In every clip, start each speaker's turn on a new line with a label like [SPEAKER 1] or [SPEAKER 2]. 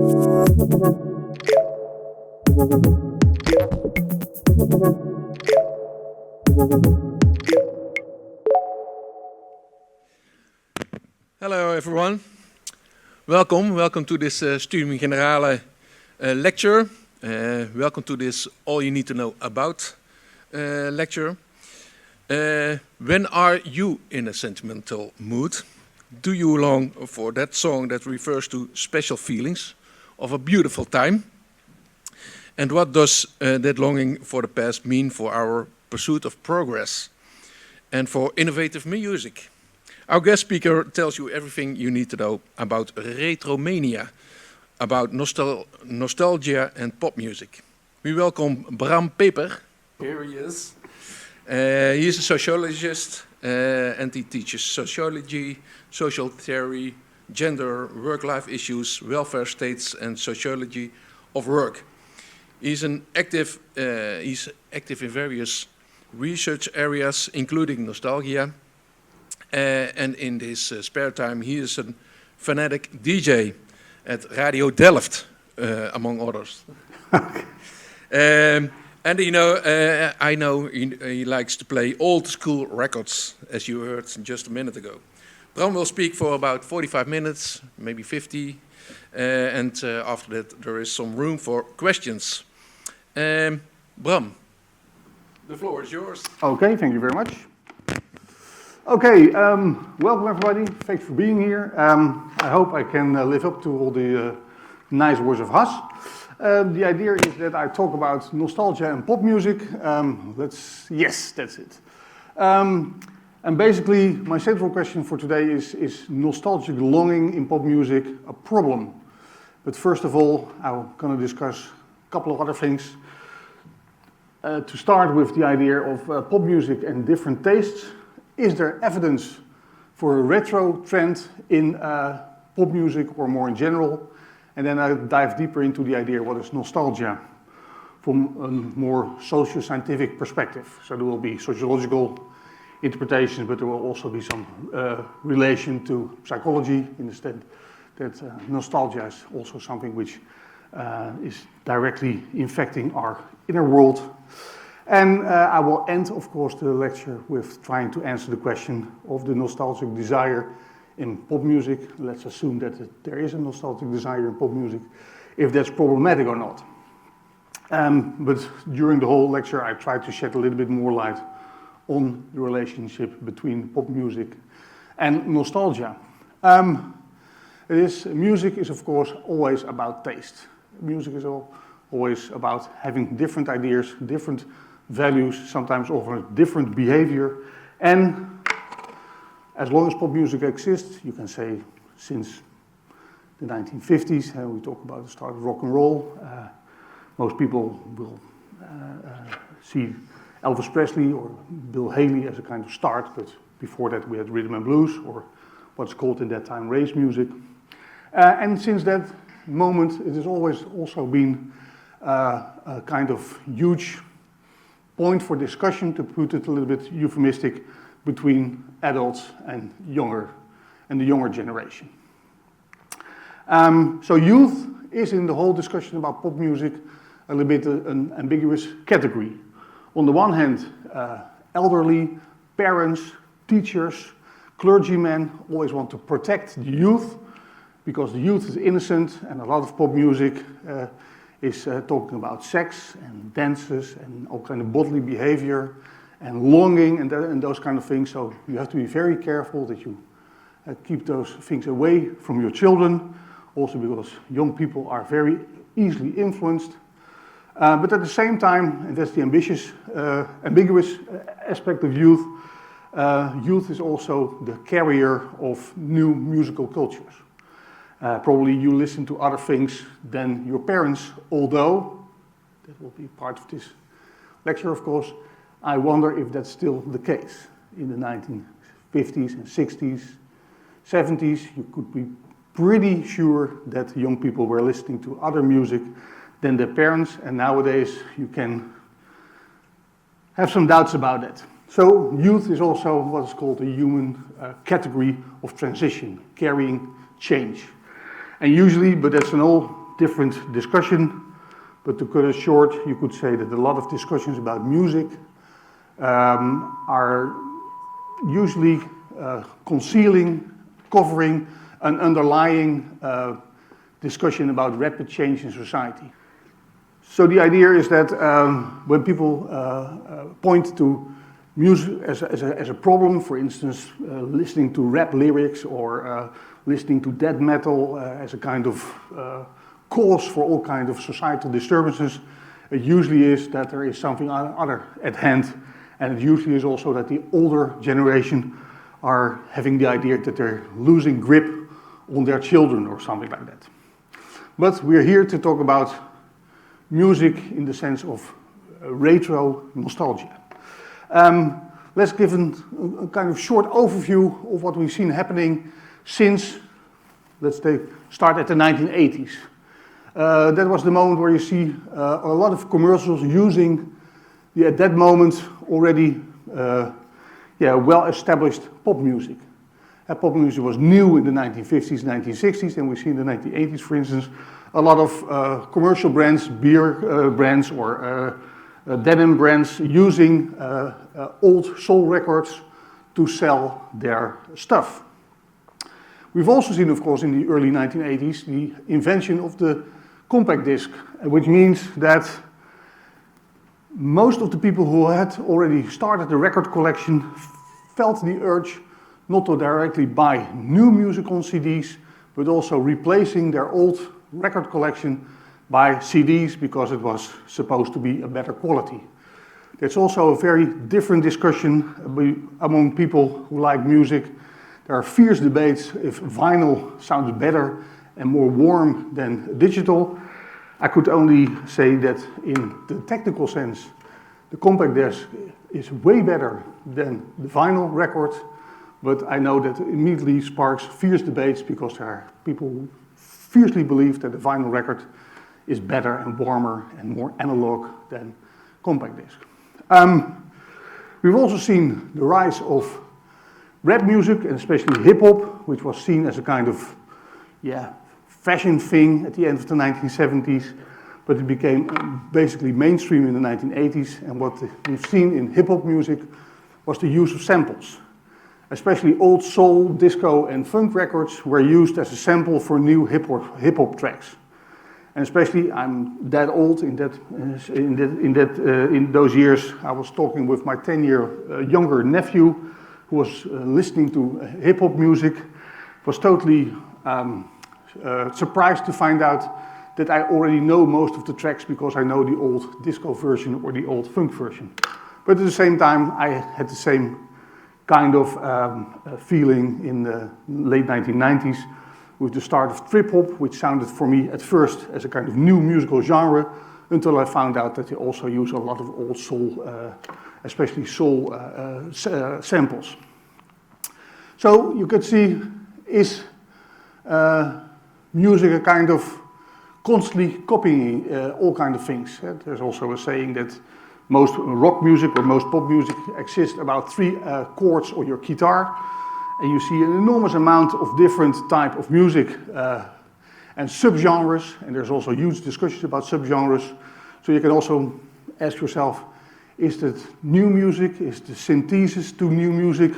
[SPEAKER 1] Hello everyone, welcome to this Studium Generale lecture. Welcome to this All You Need to Know About lecture. When are you in a sentimental mood? Do you long for that song that refers to special feelings of a beautiful time? And what does that longing for the past mean for our pursuit of progress and for innovative music? Our guest speaker tells you everything you need to know about retromania, about nostalgia and pop music. We welcome Bram Peper. Here he is. He is a sociologist and he teaches sociology, social theory, gender, work-life issues, welfare states and sociology of work. He's active in various research areas, including nostalgia. And in his spare time, he is a fanatic DJ at Radio Delft, among others. And you know, I know he likes to play old school records, as you heard just a minute ago. Bram will speak for about 45 minutes, maybe 50, and after that there is some room for questions. Bram, the floor is yours.
[SPEAKER 2] Okay, thank you very much. Okay, welcome everybody. Thanks for being here. I hope I can live up to all the nice words of Has. The idea is that I talk about nostalgia and pop music. Yes, that's it. And basically, my central question for today is nostalgic longing in pop music a problem? But first of all, I'm going to discuss a couple of other things. To start with the idea of pop music and different tastes. Is there evidence for a retro trend in pop music or more in general? And then I dive deeper into the idea what is nostalgia from a more socio-scientific perspective. So there will be sociological interpretations, but there will also be some relation to psychology in the sense that nostalgia is also something which is directly infecting our inner world. And I will end, of course, the lecture with trying to answer the question of the nostalgic desire in pop music. Let's assume that there is a nostalgic desire in pop music, if that's problematic or not. But during the whole lecture, I tried to shed a little bit more light on the relationship between pop music and nostalgia. Music is, of course, always about taste. Music is always about having different ideas, different values, sometimes over different behavior. And as long as pop music exists, you can say since the 1950s, we talk about the start of rock and roll. Most people will see Elvis Presley or Bill Haley as a kind of start, but before that we had rhythm and blues, or what's called in that time race music. And since that moment, it has always also been a kind of huge point for discussion, to put it a little bit euphemistic, between adults and the younger generation. So youth is in the whole discussion about pop music a little bit an ambiguous category. On the one hand, elderly, parents, teachers, clergymen always want to protect the youth because the youth is innocent, and a lot of pop music is talking about sex and dances and all kind of bodily behavior and longing and those kind of things. So you have to be very careful that you keep those things away from your children, also because young people are very easily influenced. But at the same time, and that's the ambiguous aspect of youth, youth is also the carrier of new musical cultures. Probably you listen to other things than your parents, although, that will be part of this lecture of course, I wonder if that's still the case. In the 1950s and 60s, 70s, you could be pretty sure that young people were listening to other music than their parents, and nowadays you can have some doubts about that. So youth is also what is called a human category of transition, carrying change. And usually, but that's an all different discussion, but to cut it short, you could say that a lot of discussions about music are usually covering an underlying discussion about rapid change in society. So the idea is that when people point to music as a problem, for instance, listening to rap lyrics or listening to death metal as a kind of cause for all kinds of societal disturbances, it usually is that there is something other at hand, and it usually is also that the older generation are having the idea that they're losing grip on their children or something like that. But we're here to talk about music in the sense of retro nostalgia. Let's give a kind of short overview of what we've seen happening since, let's start at the 1980s. That was the moment where you see a lot of commercials using at that moment already well-established pop music. Pop music was new in the 1950s, 1960s, and we see in the 1980s, for instance, a lot of commercial brands, beer brands or denim brands using old soul records to sell their stuff. We've also seen, of course, in the early 1980s, the invention of the compact disc, which means that most of the people who had already started the record collection felt the urge not to directly buy new music on CDs, but also replacing their old record collection by CDs because it was supposed to be a better quality. There's also a very different discussion among people who like music. There are fierce debates if vinyl sounds better and more warm than digital. I could only say that in the technical sense, the compact disc is way better than the vinyl record, but I know that immediately sparks fierce debates because there are people who fiercely believe that the vinyl record is better and warmer and more analog than compact disc. We've also seen the rise of rap music, and especially hip-hop, which was seen as a kind of fashion thing at the end of the 1970s, but it became basically mainstream in the 1980s, and what we've seen in hip-hop music was the use of samples. Especially old soul, disco, and funk records were used as a sample for new hip-hop tracks. And especially, I'm that old in those years. I was talking with my 10-year younger nephew, who was listening to hip-hop music, was totally surprised to find out that I already know most of the tracks because I know the old disco version or the old funk version. But at the same time, I had the same kind of feeling in the late 1990s with the start of trip-hop, which sounded for me at first as a kind of new musical genre, until I found out that they also use a lot of old soul, especially soul samples. So you could see, is music a kind of constantly copying all kinds of things. There's also a saying that most rock music or most pop music exists about 3 chords on your guitar, and you see an enormous amount of different type of music and subgenres, and there's also huge discussions about subgenres. So you can also ask yourself, is that new music, is the synthesis to new music,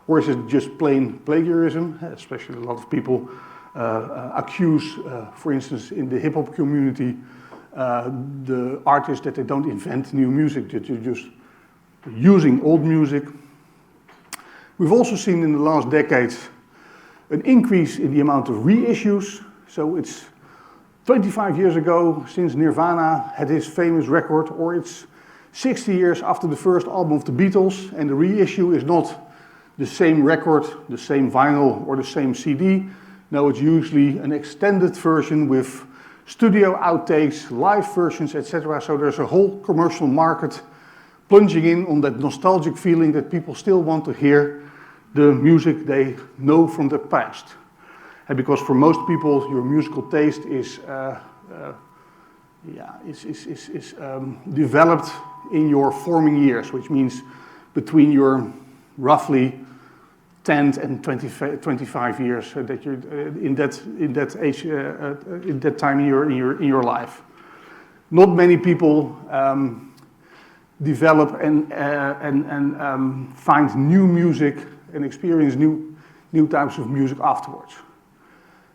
[SPEAKER 2] or is it just plain plagiarism? Especially a lot of people accuse, for instance, in the hip-hop community, the artists that they don't invent new music, that you're just using old music. We've also seen in the last decades an increase in the amount of reissues. So it's 25 years ago since Nirvana had his famous record, or it's 60 years after the first album of the Beatles, and the reissue is not the same record, the same vinyl, or the same CD. No, it's usually an extended version with studio outtakes, live versions, etc. So there's a whole commercial market plunging in on that nostalgic feeling that people still want to hear the music they know from the past. And because for most people, your musical taste is developed in your forming years, which means between your roughly 10 and 25 years that you're in that age, in that time in your life. Not many people develop and find new music and experience new types of music afterwards.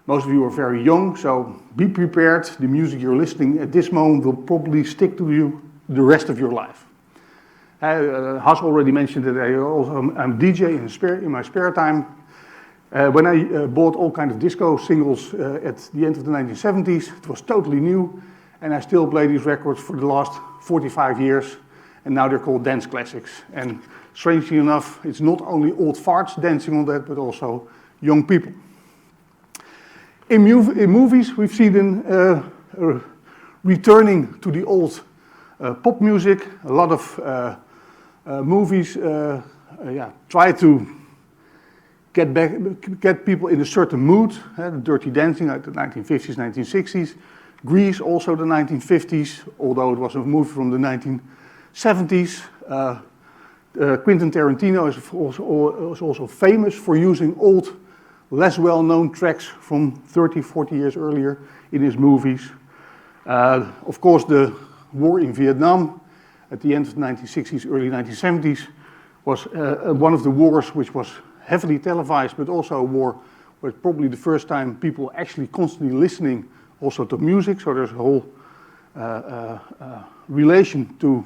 [SPEAKER 2] Most of you are very young, so be prepared. The music you're listening at this moment will probably stick to you the rest of your life. Has already mentioned that I'm DJ in my spare time. When I bought all kinds of disco singles at the end of the 1970s, it was totally new, and I still play these records for the last 45 years, and now they're called dance classics. And strangely enough, it's not only old farts dancing on that, but also young people. In movies, we've seen them returning to the old pop music. A lot of movies try to get people in a certain mood. Dirty Dancing, like the 1950s, 1960s. Grease, also the 1950s, although it was a movie from the 1970s. Quentin Tarantino is also famous for using old, less well-known tracks from 30, 40 years earlier in his movies. Of course, the war in Vietnam at the end of the 1960s, early 1970s was one of the wars which was heavily televised, but also a war where probably the first time people actually constantly listening also to music. So there's a whole relation to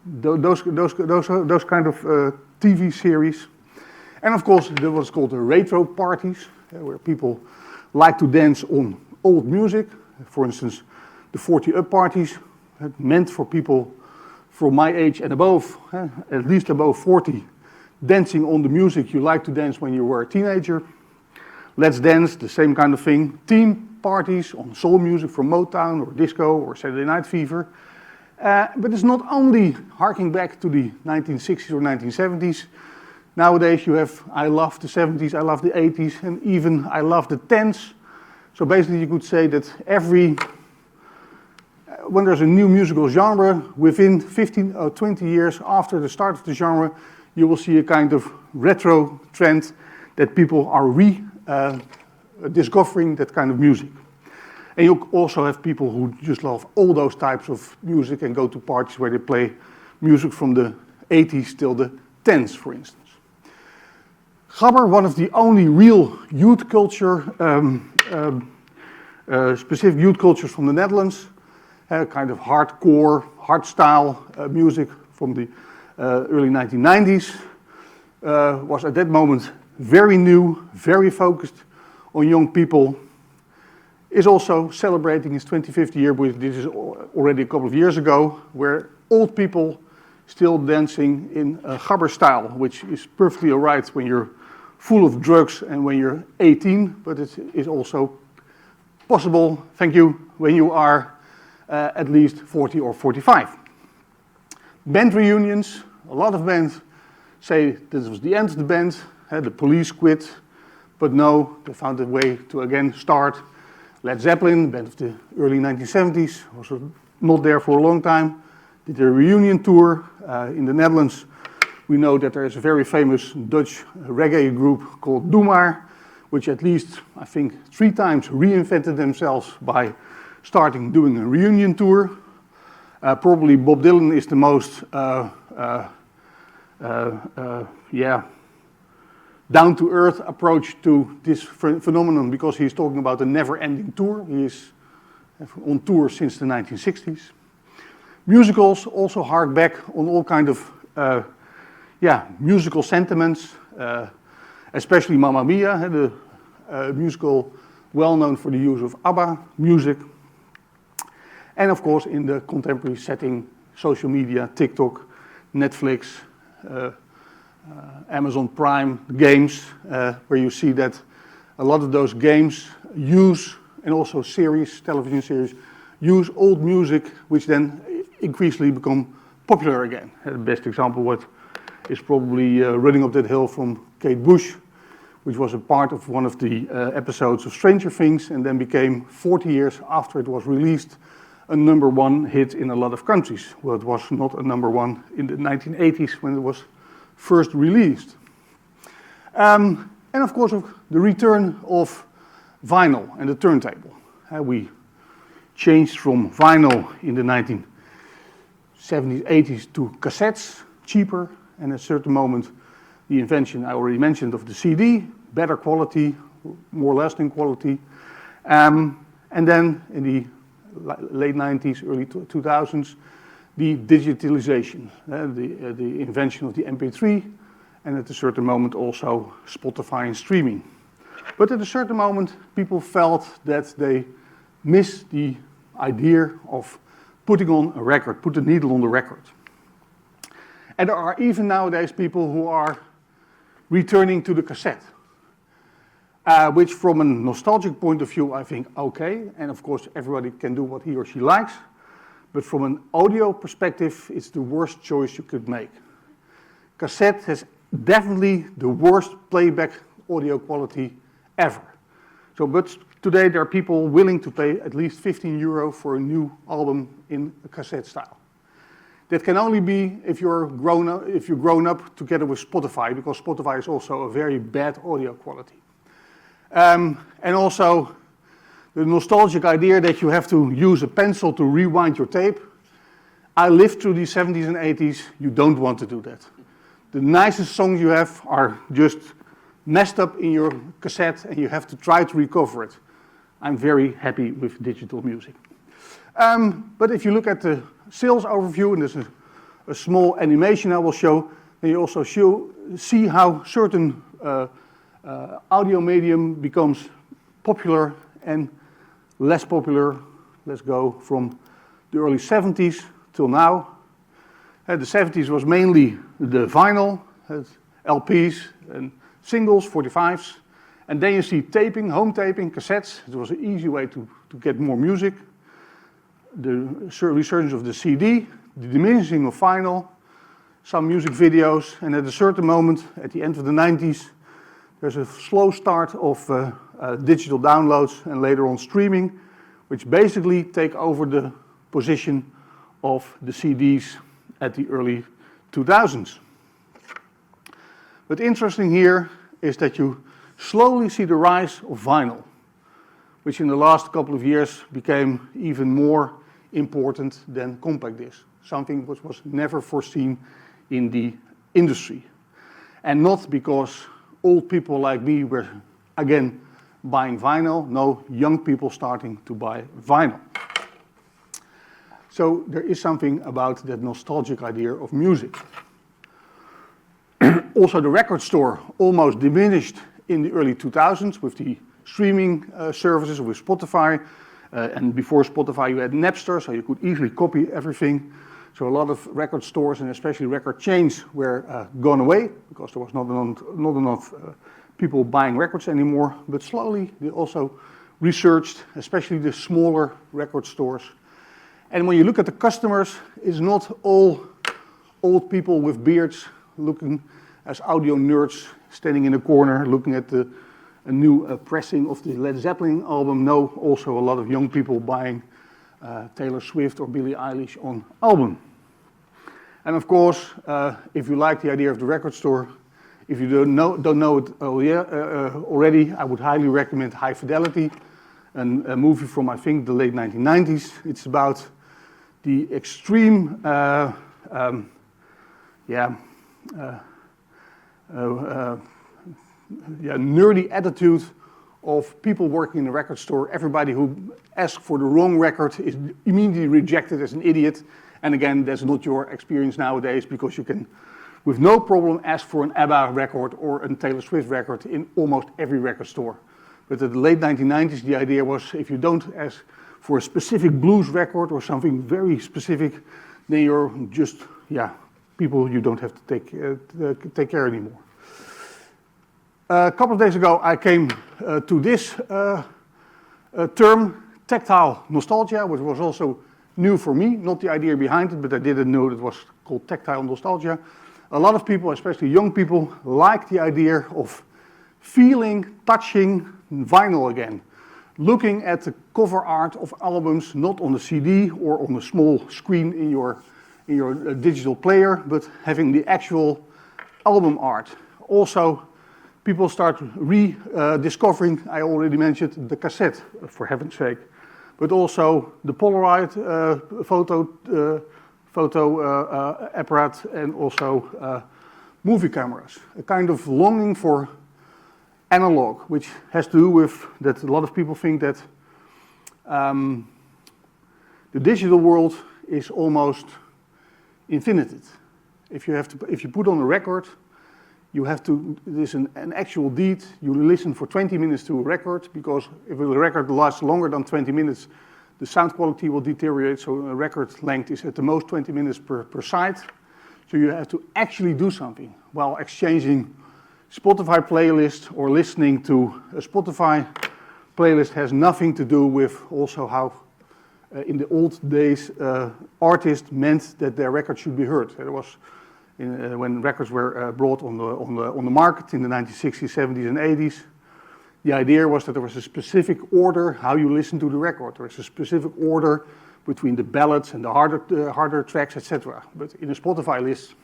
[SPEAKER 2] those kind of TV series. And of course, there was called the retro parties, where people like to dance on old music. For instance, the 40 Up parties, meant for people from my age and above, at least above 40, dancing on the music you like to dance when you were a teenager. Let's Dance, the same kind of thing. Theme parties on soul music from Motown or disco or Saturday Night Fever. But it's not only harking back to the 1960s or 1970s. Nowadays you have I love the 70s, I love the 80s, and even I love the 10s. So basically you could say that when there's a new musical genre, within 15 or 20 years after the start of the genre, you will see a kind of retro trend that people are rediscovering that kind of music. And you also have people who just love all those types of music and go to parties where they play music from the 80s till the 10s, for instance. Gabber, one of the only real youth culture, specific youth cultures from the Netherlands, kind of hardcore, hardstyle music from the early 1990s, was at that moment very new, very focused on young people, is also celebrating his 25th year, which this is already a couple of years ago, where old people still dancing in Gabber style, which is perfectly all right when you're full of drugs and when you're 18, but it is also possible, thank you, when you are at least 40 or 45. Band reunions, a lot of bands say this was the end of the band, the Police quit, but no, they found a way to again start. Led Zeppelin, band of the early 1970s, was not there for a long time, did a reunion tour in the Netherlands. We know that there is a very famous Dutch reggae group called Doe Maar, which at least, I think, 3 times reinvented themselves by doing a reunion tour. Probably Bob Dylan is the most down-to-earth approach to this phenomenon, because he's talking about a never-ending tour. He is on tour since the 1960s. Musicals also hark back on all kind of musical sentiments, especially Mamma Mia, the musical well known for the use of ABBA music. And of course, in the contemporary setting, social media, TikTok, Netflix, Amazon Prime, games, where you see that a lot of those games use, and also television series, use old music, which then increasingly become popular again. The best example is probably Running Up That Hill from Kate Bush, which was a part of one of the episodes of Stranger Things, and then became, 40 years after it was released, a #1 hit in a lot of countries. Well, it was not a #1 in the 1980s when it was first released. And of course, the return of vinyl and the turntable. We changed from vinyl in the 1970s, 80s to cassettes, cheaper, and at a certain moment, the invention I already mentioned of the CD, better quality, more lasting quality. And then in the late 90s, early 2000s, the digitalization, the invention of the MP3, and at a certain moment also Spotify and streaming. But at a certain moment, people felt that they missed the idea of putting on a record, put the needle on the record. And there are even nowadays people who are returning to the cassette, which from a nostalgic point of view, I think, okay. And of course, everybody can do what he or she likes. But from an audio perspective, it's the worst choice you could make. Cassette has definitely the worst playback audio quality ever. So, but today there are people willing to pay at least €15 for a new album in a cassette style. That can only be if you're grown up together with Spotify, because Spotify is also a very bad audio quality. And also the nostalgic idea that you have to use a pencil to rewind your tape. I lived through the 70s and 80s. You don't want to do that. The nicest songs you have are just messed up in your cassette and you have to try to recover it. I'm very happy with digital music. But if you look at the sales overview, and there's a small animation I will show, then you also see how certain audio medium becomes popular and less popular. Let's go from the early 70s till now. The 70s was mainly the vinyl, LPs and singles, 45s. And then you see taping, home taping, cassettes. It was an easy way to get more music. The resurgence of the CD, the diminishing of vinyl, some music videos, and at a certain moment, at the end of the 90s, there's a slow start of digital downloads and later on streaming, which basically take over the position of the CDs at the early 2000s. But interesting here is that you slowly see the rise of vinyl, which in the last couple of years became even more important than compact disc, something which was never foreseen in the industry. And not because old people like me were, again, buying vinyl, no, young people starting to buy vinyl. So there is something about that nostalgic idea of music. Also, the record store almost diminished in the early 2000s with the streaming services, with Spotify. And before Spotify, you had Napster, so you could easily copy everything. So a lot of record stores and especially record chains were gone away because there was not enough people buying records anymore. But slowly they also researched, especially the smaller record stores. And when you look at the customers, it's not all old people with beards looking as audio nerds standing in a corner looking at a new pressing of the Led Zeppelin album. No, also a lot of young people buying Taylor Swift or Billie Eilish on album. And of course, if you like the idea of the record store, if you don't know it already, I would highly recommend High Fidelity, a movie from, I think, the late 1990s. It's about the extreme nerdy attitude of people working in a record store. Everybody who asks for the wrong record is immediately rejected as an idiot. And again, that's not your experience nowadays because you can, with no problem, ask for an ABBA record or a Taylor Swift record in almost every record store. But in the late 1990s, the idea was if you don't ask for a specific blues record or something very specific, then you're just, people you don't have to take care anymore. A couple of days ago, I came to this term, tactile nostalgia, which was also new for me, not the idea behind it, but I didn't know it was called tactile nostalgia. A lot of people, especially young people, like the idea of feeling, touching vinyl again. Looking at the cover art of albums, not on the CD or on a small screen in your digital player, but having the actual album art. Also, people start rediscovering, I already mentioned, the cassette, for heaven's sake, but also the Polaroid photo apparatus and also movie cameras. A kind of longing for analog, which has to do with that a lot of people think that the digital world is almost infinite. If you put on a record, you have to, it is an actual deed, you listen for 20 minutes to a record, because if the record lasts longer than 20 minutes, the sound quality will deteriorate, so a record length is at the most 20 minutes per side. So you have to actually do something, while exchanging Spotify playlist or listening to a Spotify playlist has nothing to do with also how in the old days artists meant that their record should be heard. There was when records were brought on the market in the 1960s, 70s, and 80s. The idea was that there was a specific order how you listen to the record. There was a specific order between the ballads and the harder tracks, etc. But in a Spotify list,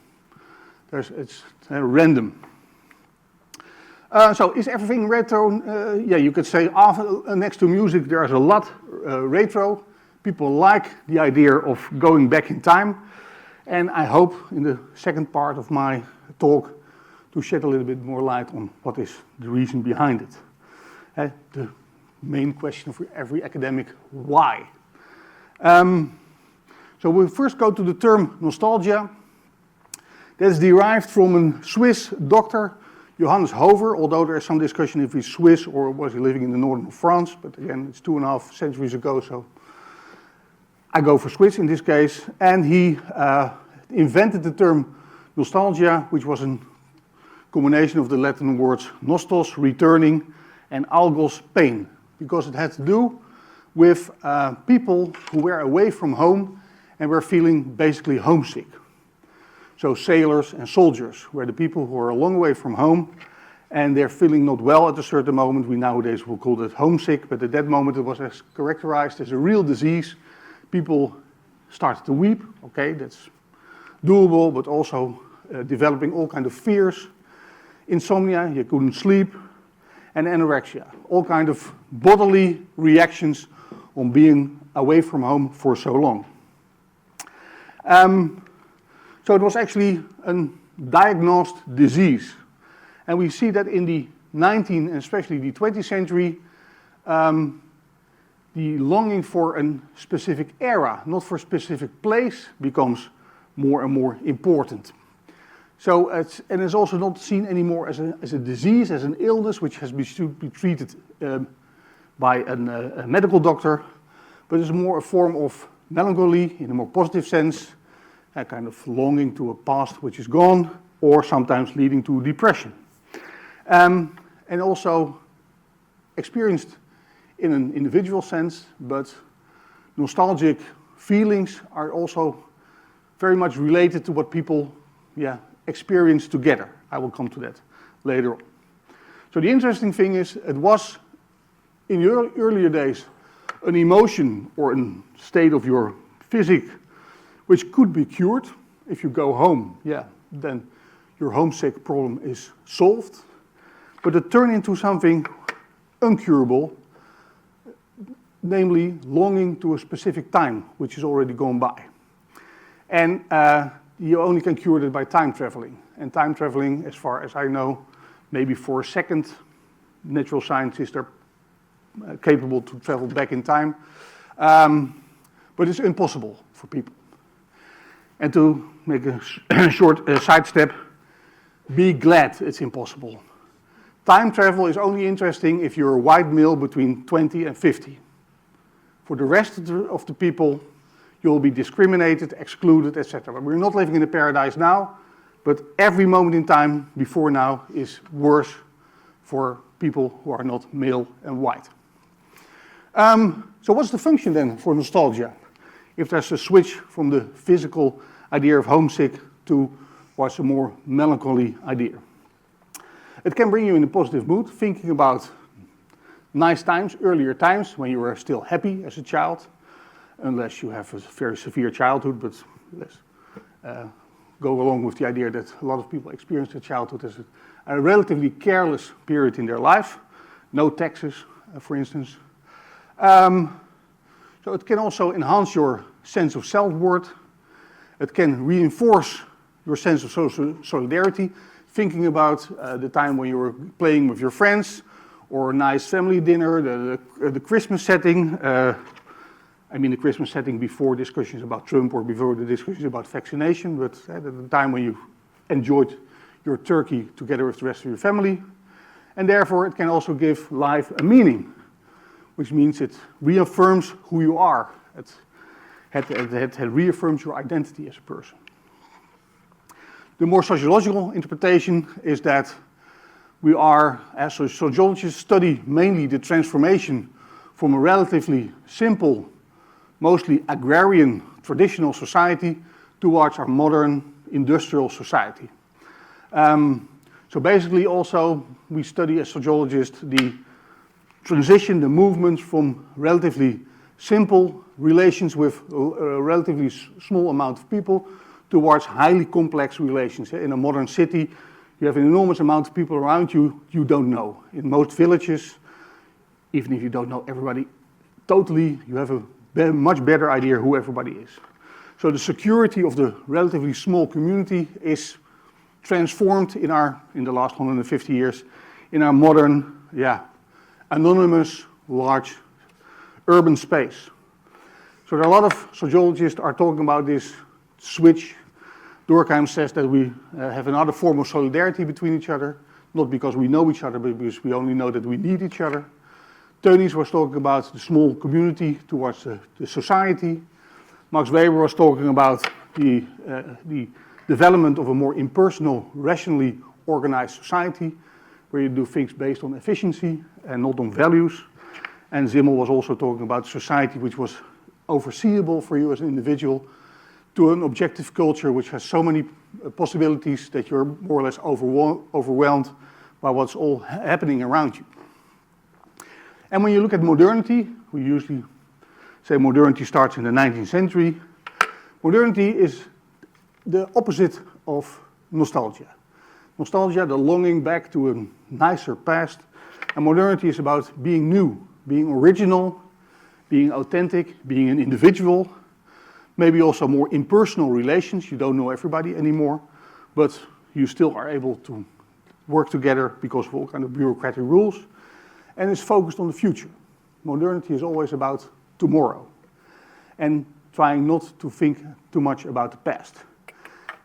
[SPEAKER 2] it's random. So is everything retro? Yeah, you could say next to music there's a lot retro. People like the idea of going back in time. And I hope in the second part of my talk to shed a little bit more light on what is the reason behind it. The main question for every academic, why? So we'll first go to the term nostalgia. That's derived from a Swiss doctor, Johannes Hover, although there is some discussion if he's Swiss or was he living in the northern of France, but again, it's 2.5 centuries ago, so I go for Swiss in this case. And he invented the term nostalgia, which was a combination of the Latin words nostos, returning, and algos, pain, because it had to do with people who were away from home and were feeling basically homesick. So sailors and soldiers were the people who are a long way from home and they're feeling not well at a certain moment. We nowadays will call it homesick, but at that moment it was characterized as a real disease. People started to weep, okay, that's doable, but also developing all kinds of fears. Insomnia, you couldn't sleep, and anorexia, all kinds of bodily reactions on being away from home for so long. So it was actually a diagnosed disease. And we see that in the 19th and especially the 20th century, the longing for a specific era, not for a specific place, becomes more and more important. So it's also not seen anymore as a disease, as an illness, which should be treated by a medical doctor, but it's more a form of melancholy in a more positive sense, a kind of longing to a past which is gone, or sometimes leading to depression. And also experienced in an individual sense, but nostalgic feelings are also very much related to what people experience together. I will come to that later on. So the interesting thing is, it was in the earlier days an emotion or a state of your physique which could be cured. If you go home, then your homesick problem is solved. But it turned into something uncurable, namely longing to a specific time, which is already gone by. And you only can cure it by time traveling. And time traveling, as far as I know, maybe for a second, natural scientists are capable to travel back in time. But it's impossible for people. And to make a short sidestep, be glad it's impossible. Time travel is only interesting if you're a white male between 20 and 50. For the rest of the people, you'll be discriminated, excluded, etc. We're not living in a paradise now, but every moment in time before now is worse for people who are not male and white. So what's the function then for nostalgia? If there's a switch from the physical idea of homesick to what's a more melancholy idea. It can bring you in a positive mood, thinking about nice times, earlier times, when you were still happy as a child, unless you have a very severe childhood, but let's go along with the idea that a lot of people experience their childhood as a relatively careless period in their life, no taxes, for instance. So it can also enhance your sense of self-worth. It can reinforce your sense of social solidarity, thinking about the time when you were playing with your friends, or a nice family dinner, the Christmas setting. I mean the Christmas setting before discussions about Trump or before the discussions about vaccination, but at the time when you enjoyed your turkey together with the rest of your family. And therefore it can also give life a meaning, which means it reaffirms who you are. It reaffirms your identity as a person. The more sociological interpretation is that we are, as sociologists, study mainly the transformation from a relatively simple, mostly agrarian, traditional society towards our modern industrial society. So basically also we study as sociologists the transition, the movement from relatively simple relations with a relatively small amount of people towards highly complex relations. In a modern city, you have an enormous amount of people around you you don't know. In most villages, even if you don't know everybody totally, you have a much better idea who everybody is. So the security of the relatively small community is transformed in the last 150 years in our modern, anonymous, large urban space. So there are a lot of sociologists are talking about this switch. Durkheim says that we have another form of solidarity between each other, not because we know each other, but because we only know that we need each other. Tönnies was talking about the small community towards the society. Max Weber was talking about the development of a more impersonal, rationally organized society, where you do things based on efficiency and not on values. And Simmel was also talking about society which was overseeable for you as an individual, to an objective culture which has so many possibilities that you're more or less overwhelmed by what's all happening around you. And when you look at modernity, we usually say modernity starts in the 19th century. Modernity is the opposite of nostalgia. Nostalgia, the longing back to a nicer past, and modernity is about being new, being original, being authentic, being an individual, maybe also more impersonal relations. You don't know everybody anymore, but you still are able to work together because of all kind of bureaucratic rules, and it's focused on the future. Modernity is always about tomorrow, and trying not to think too much about the past.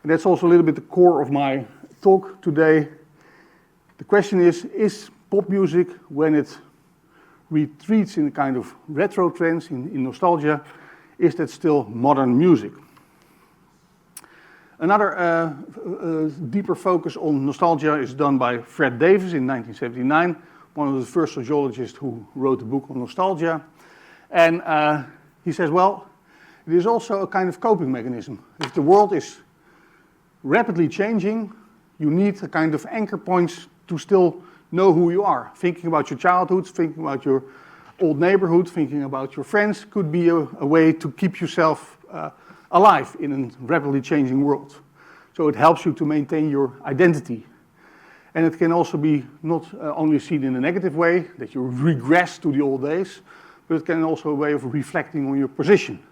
[SPEAKER 2] And that's also a little bit the core of my talk today. The question is pop music, when it retreats in a kind of retro trance, in nostalgia, is that still modern music? Another deeper focus on nostalgia is done by Fred Davis in 1979, one of the first sociologists who wrote a book on nostalgia. And he says, well, it is also a kind of coping mechanism. If the world is rapidly changing, you need a kind of anchor points to still know who you are. Thinking about your childhood, thinking about your old neighborhood, thinking about your friends could be a way to keep yourself alive in a rapidly changing world. So it helps you to maintain your identity. And it can also be not only seen in a negative way, that you regress to the old days, but it can also be a way of reflecting on your position.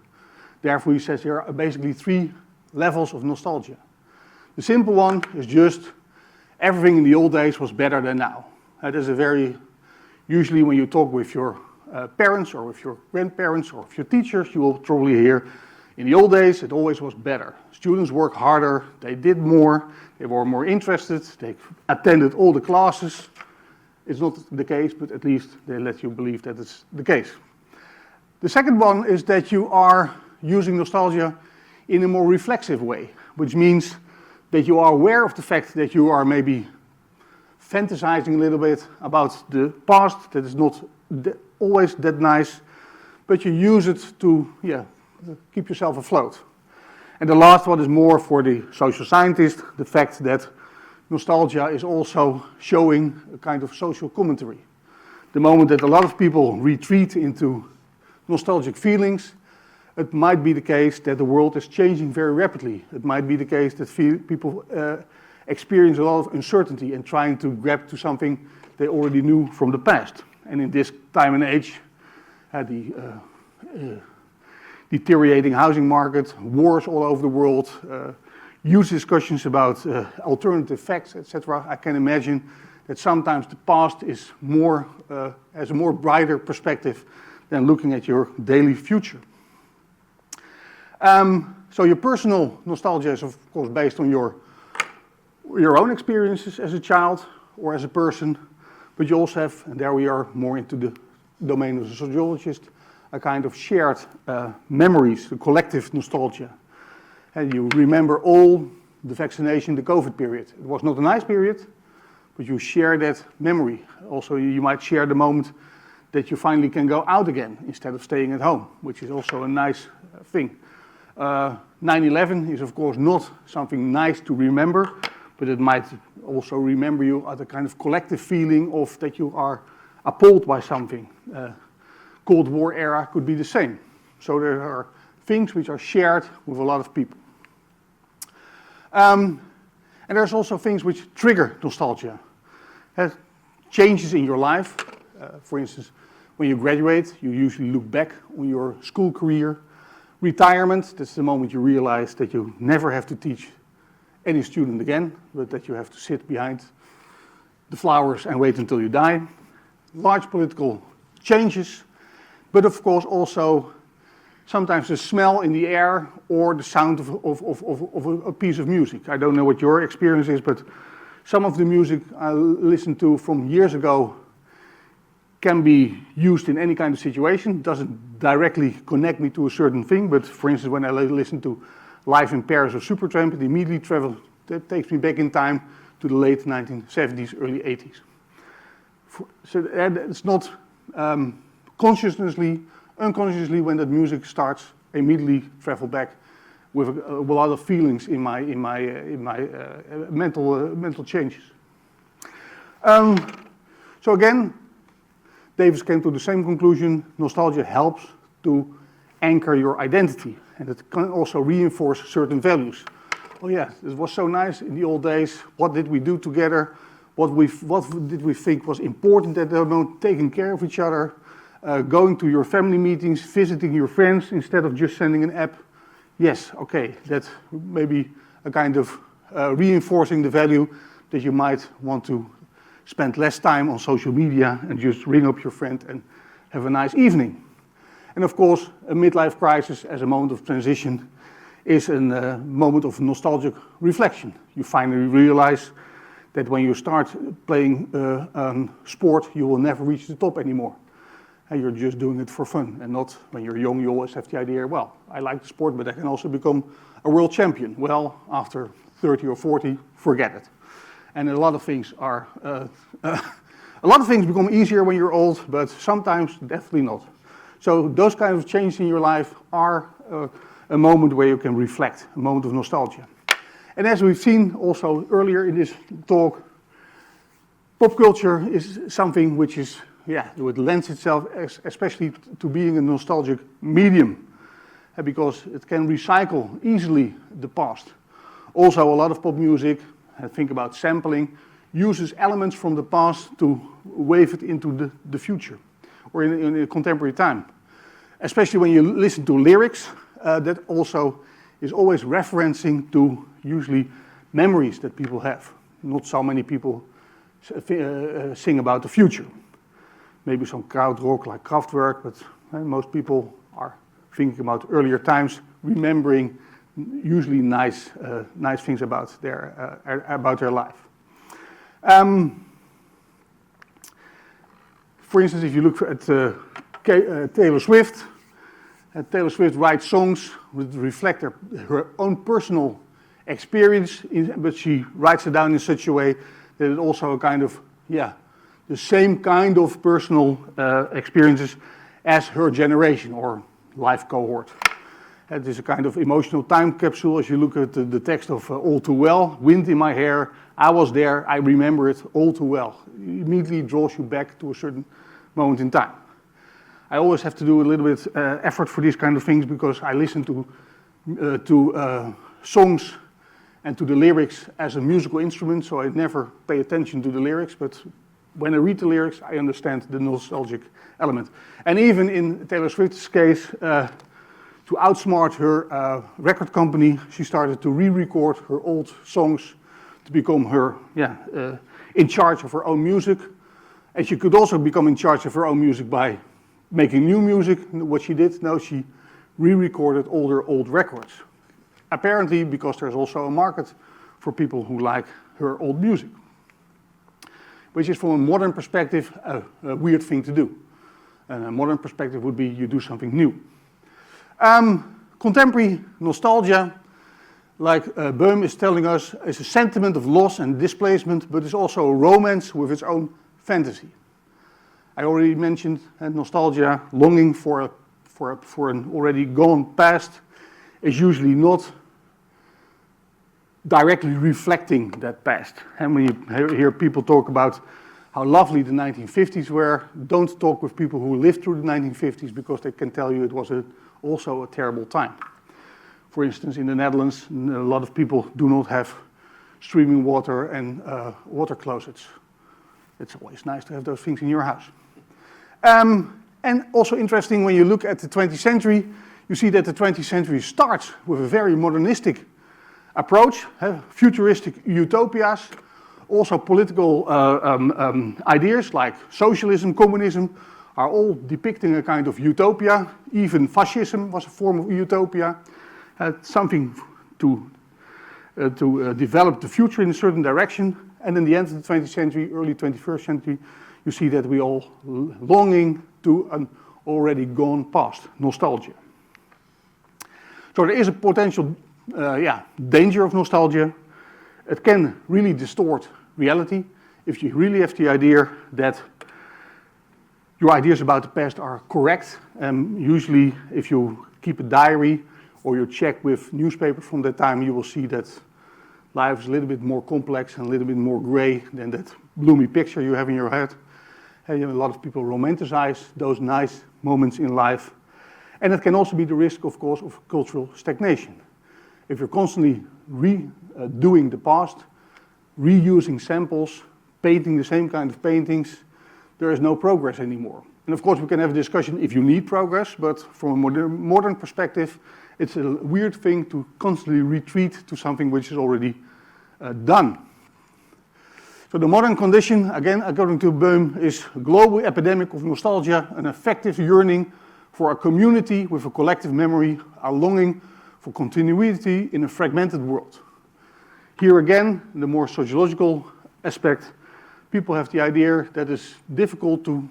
[SPEAKER 2] Therefore, he says there are basically 3 levels of nostalgia. The simple one is just everything in the old days was better than now. That is a very, usually when you talk with your parents or with your grandparents or with your teachers, you will probably hear, in the old days it always was better. Students worked harder, they did more, they were more interested, they attended all the classes. It's not the case, but at least they let you believe that it's the case. The second one is that you are using nostalgia in a more reflexive way, which means that you are aware of the fact that you are maybe fantasizing a little bit about the past, that is not always that nice, but you use it to keep yourself afloat. And the last one is more for the social scientist, the fact that nostalgia is also showing a kind of social commentary. The moment that a lot of people retreat into nostalgic feelings, it might be the case that the world is changing very rapidly. It might be the case that people experience a lot of uncertainty and trying to grab to something they already knew from the past. And in this time and age, the deteriorating housing market, wars all over the world, huge discussions about alternative facts, etc. I can imagine that sometimes the past is more, has a more brighter perspective than looking at your daily future. So your personal nostalgia is of course based on your own experiences as a child or as a person, but you also have, and there we are more into the domain of the sociologist, a kind of shared memories, the collective nostalgia. And you remember all the vaccination, the COVID period. It was not a nice period, but you share that memory. Also, you might share the moment that you finally can go out again instead of staying at home, which is also a nice thing. 9/11 is of course not something nice to remember, but it might also remember you at a kind of collective feeling of that you are appalled by something. Cold War era could be the same. So there are things which are shared with a lot of people. And there's also things which trigger nostalgia. Changes in your life. For instance, when you graduate, you usually look back on your school career. Retirement, that's the moment you realize that you never have to teach any student again, but that you have to sit behind the flowers and wait until you die. Large political changes, but of course also sometimes the smell in the air or the sound of a piece of music. I don't know what your experience is, but some of the music I listened to from years ago can be used in any kind of situation. It doesn't directly connect me to a certain thing, but for instance, when I listen to Live in Paris or Supertramp, it immediately takes me back in time to the late 1970s, early 80s. So it's not consciously, unconsciously, when that music starts, I immediately travel back with a lot of feelings in my mental changes. So again, Davis came to the same conclusion. Nostalgia helps to anchor your identity, and it can also reinforce certain values. Oh yeah, it was so nice in the old days. What did we do together? What did we think was important at the moment? Taking care of each other, going to your family meetings, visiting your friends instead of just sending an app. Yes, okay, that's maybe a kind of reinforcing the value that you might want to spend less time on social media and just ring up your friend and have a nice evening. And of course, a midlife crisis as a moment of transition is a moment of nostalgic reflection. You finally realize that when you start playing sport, you will never reach the top anymore. And you're just doing it for fun. And not when you're young, you always have the idea, well, I like the sport, but I can also become a world champion. Well, after 30 or 40, forget it. And a lot of things are, become easier when you're old, but sometimes definitely not. So those kind of changes in your life are a moment where you can reflect, a moment of nostalgia. And as we've seen also earlier in this talk, pop culture is something which is, it lends itself especially to being a nostalgic medium, because it can recycle easily the past. Also, a lot of pop music, think about sampling, uses elements from the past to wave it into the future, or in a contemporary time. Especially when you listen to lyrics, that also is always referencing to usually memories that people have. Not so many people sing about the future. Maybe some krautrock like Kraftwerk, but most people are thinking about earlier times, remembering usually nice things about their life. For instance, if you look at Taylor Swift, Taylor Swift writes songs that reflect her own personal experience, but she writes it down in such a way that it also a kind of, the same kind of personal experiences as her generation or life cohort. It is a kind of emotional time capsule. As you look at the text of All Too Well, wind in my hair, I was there, I remember it all too well. It immediately draws you back to a certain moment in time. I always have to do a little bit effort for these kind of things because I listen to songs and to the lyrics as a musical instrument, so I never pay attention to the lyrics, but when I read the lyrics, I understand the nostalgic element. And even in Taylor Swift's case, to outsmart her record company, she started to re-record her old songs to become her, in charge of her own music. And she could also become in charge of her own music by making new music. What she did, no, she re-recorded all her old records. Apparently because there's also a market for people who like her old music, which is from a modern perspective a weird thing to do. And a modern perspective would be you do something new. Contemporary nostalgia, like Boehm is telling us, is a sentiment of loss and displacement, but it's also a romance with its own fantasy. I already mentioned nostalgia, longing for an already gone past, is usually not directly reflecting that past. And when you hear people talk about how lovely the 1950s were, don't talk with people who lived through the 1950s because they can tell you it was also a terrible time. For instance, in the Netherlands, a lot of people do not have streaming water and water closets. It's always nice to have those things in your house. And also interesting, when you look at the 20th century, you see that the 20th century starts with a very modernistic approach, futuristic utopias, also political ideas like socialism, communism, are all depicting a kind of utopia. Even fascism was a form of utopia, something to develop the future in a certain direction. And in the end of the 20th century, early 21st century, you see that we all longing to an already gone past, nostalgia. So there is a potential danger of nostalgia. It can really distort reality if you really have the idea that your ideas about the past are correct. Usually, if you keep a diary or you check with newspapers from that time, you will see that life is a little bit more complex and a little bit more gray than that gloomy picture you have in your head. And a lot of people romanticize those nice moments in life. And it can also be the risk, of course, of cultural stagnation. If you're constantly redoing the past, reusing samples, painting the same kind of paintings, there is no progress anymore. And of course, we can have a discussion if you need progress, but from a modern perspective, it's a weird thing to constantly retreat to something which is already done. So the modern condition, again, according to Boehm, is a global epidemic of nostalgia, an affective yearning for a community with a collective memory, a longing for continuity in a fragmented world. Here again, the more sociological aspect, people have the idea that it's difficult to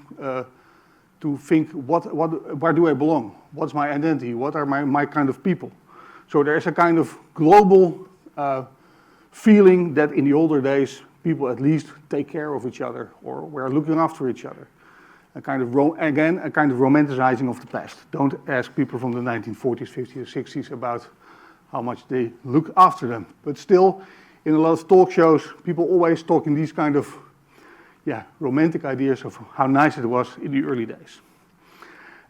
[SPEAKER 2] think, where do I belong? What's my identity? What are my kind of people? So there's a kind of global feeling that in the older days, people at least take care of each other or were looking after each other. A kind of romanticizing of the past. Don't ask people from the 1940s, 50s, or 60s about how much they look after them. But still, in a lot of talk shows, people always talk in these kind of romantic ideas of how nice it was in the early days.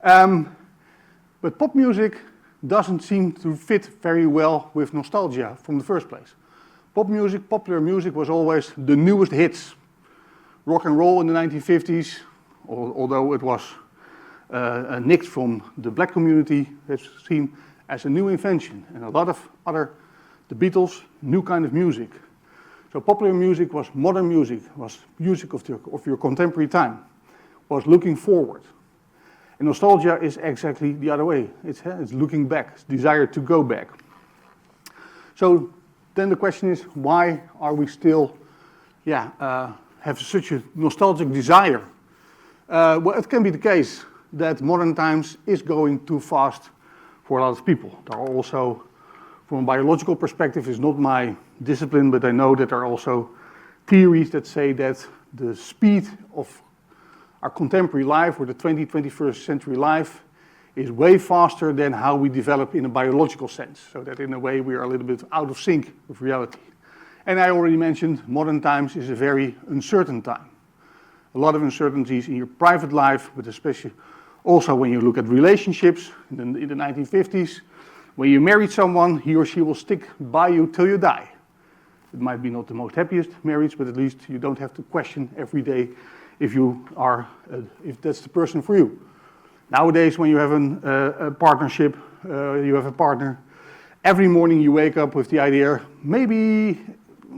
[SPEAKER 2] But pop music doesn't seem to fit very well with nostalgia from the first place. Pop music, popular music, was always the newest hits. Rock and roll in the 1950s, although it was nicked from the black community, it's seen as a new invention. And a lot of the Beatles, new kind of music. So popular music was modern music, was music of your contemporary time, was looking forward. And nostalgia is exactly the other way. It's looking back, it's desire to go back. So then the question is, why are we still have such a nostalgic desire? Well, it can be the case that modern times is going too fast for a lot of people. There are also, from a biological perspective, it's not my discipline, but I know that there are also theories that say that the speed of our contemporary life, or the 20th, 21st century life, is way faster than how we develop in a biological sense. So that in a way we are a little bit out of sync with reality. And I already mentioned modern times is a very uncertain time. A lot of uncertainties in your private life, but especially also when you look at relationships in the 1950s. When you married someone, he or she will stick by you till you die. It might be not the most happiest marriage, but at least you don't have to question every day if you are, if that's the person for you. Nowadays, when you have a partnership, you have a partner, every morning you wake up with the idea, maybe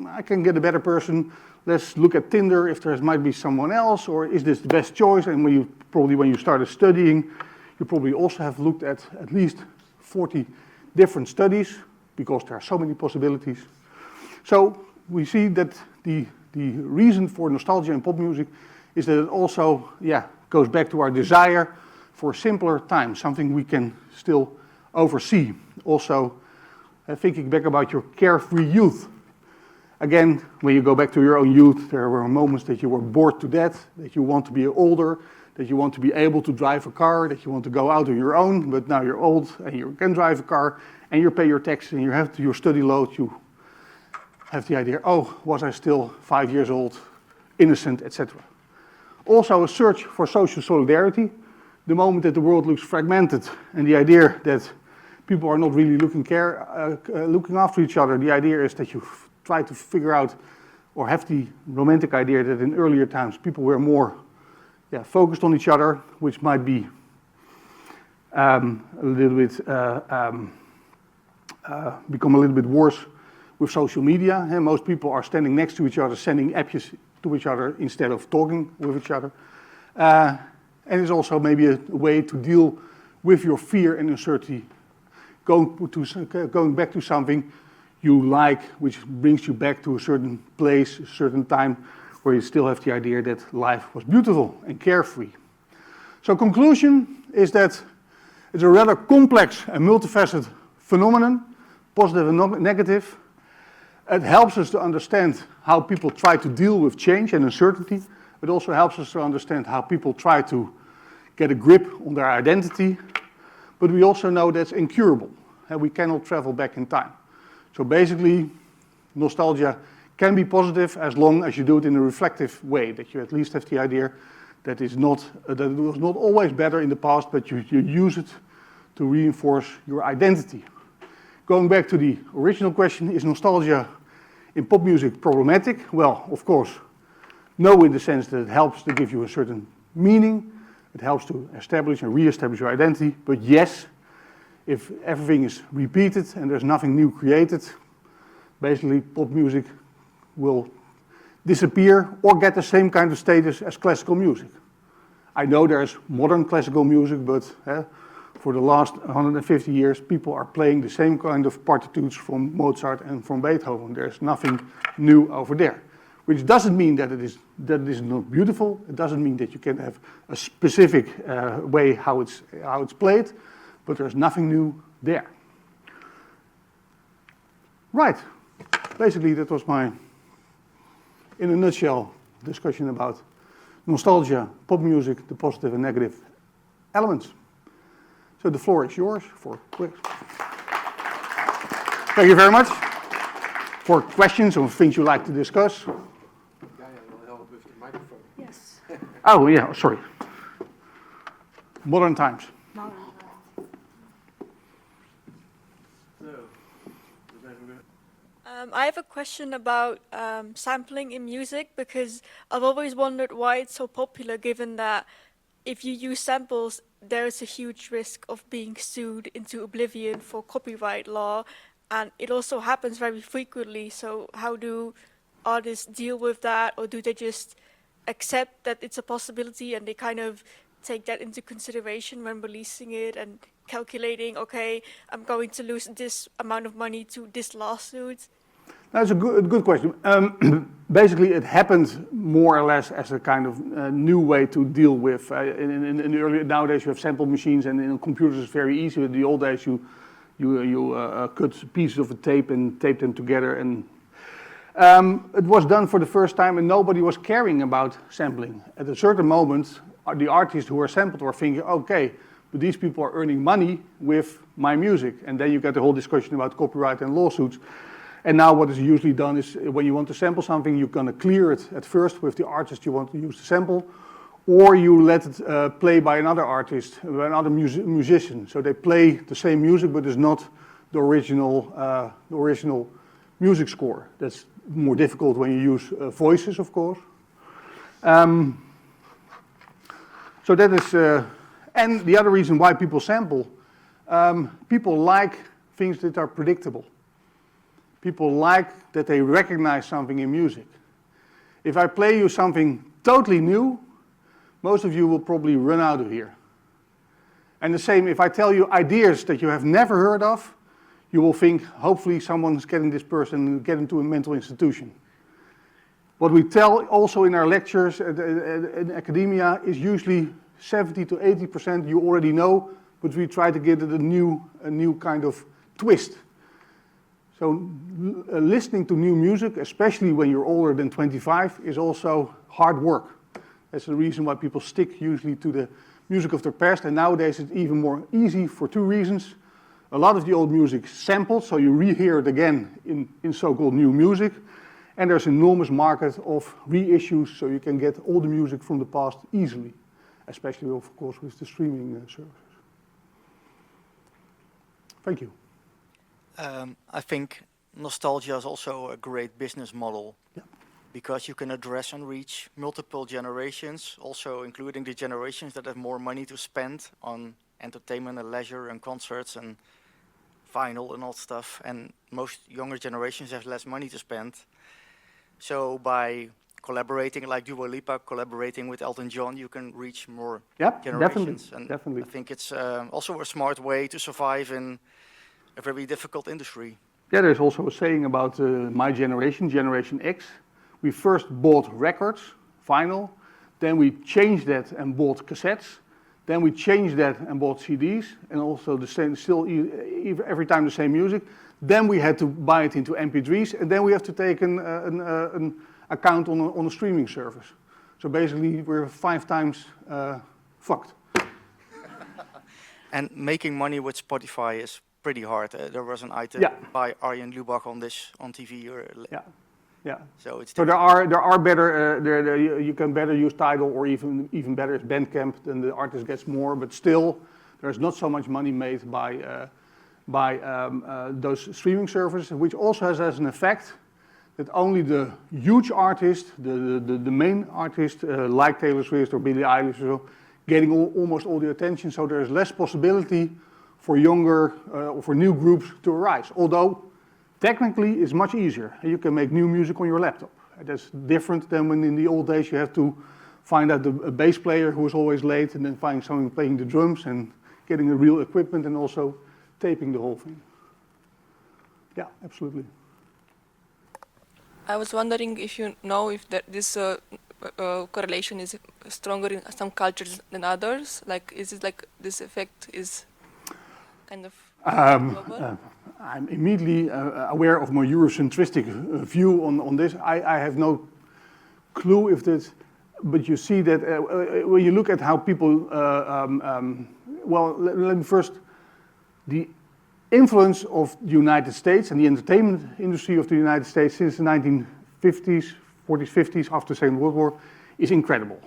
[SPEAKER 2] I can get a better person. Let's look at Tinder if there might be someone else, or is this the best choice? And when you started studying, you probably also have looked at least 40 different studies, because there are so many possibilities. So we see that the reason for nostalgia in pop music is that it also goes back to our desire for a simpler time, something we can still oversee. Also, thinking back about your carefree youth. Again, when you go back to your own youth, there were moments that you were bored to death, that you want to be older, that you want to be able to drive a car, that you want to go out on your own, but now you're old and you can drive a car and you pay your taxes and you have your study load, you have the idea, oh, was I still 5 years old, innocent, etc. Also a search for social solidarity, the moment that the world looks fragmented and the idea that people are not really looking after each other, the idea is that you try to figure out or have the romantic idea that in earlier times people were more focused on each other, which might be a little bit become a little bit worse with social media. And most people are standing next to each other, sending apps to each other instead of talking with each other. And it's also maybe a way to deal with your fear and uncertainty, going back to something you like, which brings you back to a certain place, a certain time, where you still have the idea that life was beautiful and carefree. So conclusion is that it's a rather complex and multifaceted phenomenon, positive and negative. It helps us to understand how people try to deal with change and uncertainty. It also helps us to understand how people try to get a grip on their identity. But we also know that's incurable, and we cannot travel back in time. So basically, nostalgia can be positive as long as you do it in a reflective way, that you at least have the idea that it was not always better in the past, but you use it to reinforce your identity. Going back to the original question, is nostalgia in pop music problematic? Well, of course, no, in the sense that it helps to give you a certain meaning, it helps to establish and re-establish your identity, but yes, if everything is repeated and there's nothing new created, basically pop music will disappear or get the same kind of status as classical music. I know there's modern classical music, but for the last 150 years, people are playing the same kind of partitures from Mozart and from Beethoven. There's nothing new over there, which doesn't mean that it is not beautiful. It doesn't mean that you can have a specific way how it's played, but there's nothing new there. Right. Basically, that was my, in a nutshell, discussion about nostalgia, pop music, the positive and negative elements. So the floor is yours for questions. Thank you very much. For questions or things you'd like to discuss.
[SPEAKER 1] Will help with the microphone.
[SPEAKER 3] Yes.
[SPEAKER 2] Oh, yeah, sorry. Modern times.
[SPEAKER 3] I have a question about sampling in music, because I've always wondered why it's so popular, given that if you use samples, there is a huge risk of being sued into oblivion for copyright law, and it also happens very frequently. So how do artists deal with that, or do they just accept that it's a possibility and they kind of take that into consideration when releasing it and calculating, okay, I'm going to lose this amount of money to this lawsuit?
[SPEAKER 2] That's a good question. Basically, it happened more or less as a kind of new way to deal with. In the early, nowadays, you have sample machines, and in computers it's very easy. In the old days, you cut pieces of a tape and tape them together, and it was done for the first time, and nobody was caring about sampling. At a certain moment, the artists who were sampled were thinking, okay, but these people are earning money with my music, and then you get the whole discussion about copyright and lawsuits. And now what is usually done is when you want to sample something, you're going to clear it at first with the artist you want to use to sample, or you let it play by another artist, another musician. So they play the same music, but it's not the original music score. That's more difficult when you use voices, of course. So that is, and the other reason why people sample, people like things that are predictable. People like that they recognize something in music. If I play you something totally new, most of you will probably run out of here. And the same, if I tell you ideas that you have never heard of, you will think, hopefully someone's getting this person get into a mental institution. What we tell also in our lectures in academia is usually 70 to 80% you already know, but we try to give it a new kind of twist. So listening to new music, especially when you're older than 25, is also hard work. That's the reason why people stick usually to the music of their past, and nowadays it's even more easy for two reasons. A lot of the old music sampled, so you rehear it again in so-called new music, and there's an enormous market of reissues, so you can get all the music from the past easily, especially, of course, with the streaming services. Thank you.
[SPEAKER 4] I think nostalgia is also a great business model.
[SPEAKER 2] Yeah.
[SPEAKER 4] Because you can address and reach multiple generations, also including the generations that have more money to spend on entertainment and leisure and concerts and vinyl and all stuff. And most younger generations have less money to spend. So by collaborating, like Dua Lipa collaborating with Elton John, you can reach more generations.
[SPEAKER 2] Definitely.
[SPEAKER 4] I think it's also a smart way to survive in a very difficult industry.
[SPEAKER 2] Yeah, there's also a saying about my generation, Generation X. We first bought records, vinyl, then we changed that and bought cassettes, then we changed that and bought CDs, and also the same, still every time the same music. Then we had to buy it into MP3s, and then we have to take an account on a streaming service. So basically, we're 5 times fucked.
[SPEAKER 4] And making money with Spotify is pretty hard. There was an item by Arjen Lubach on this on TV.
[SPEAKER 2] Yeah.
[SPEAKER 4] So it's
[SPEAKER 2] there are better. You can better use Tidal, or even better is Bandcamp. Then the artist gets more, but still, there's not so much money made by those streaming services, which also has as an effect that only the huge artists, the main artists like Taylor Swift or Billie Eilish, or so, getting almost all the attention. So there is less possibility for younger or for new groups to arise. Although technically it's much easier. You can make new music on your laptop. That's different than when in the old days you have to find out a bass player who is always late, and then find someone playing the drums and getting the real equipment and also taping the whole thing. Yeah, absolutely.
[SPEAKER 5] I was wondering if you know if this correlation is stronger in some cultures than others. Like, is it like this effect is kind of global?
[SPEAKER 2] I'm immediately aware of my Eurocentristic view on this. I have no clue if this, but you see that when you look at how people, well, let me first, the influence of the United States and the entertainment industry of the United States since the 1950s, 40s, 50s, after the Second World War, is incredible.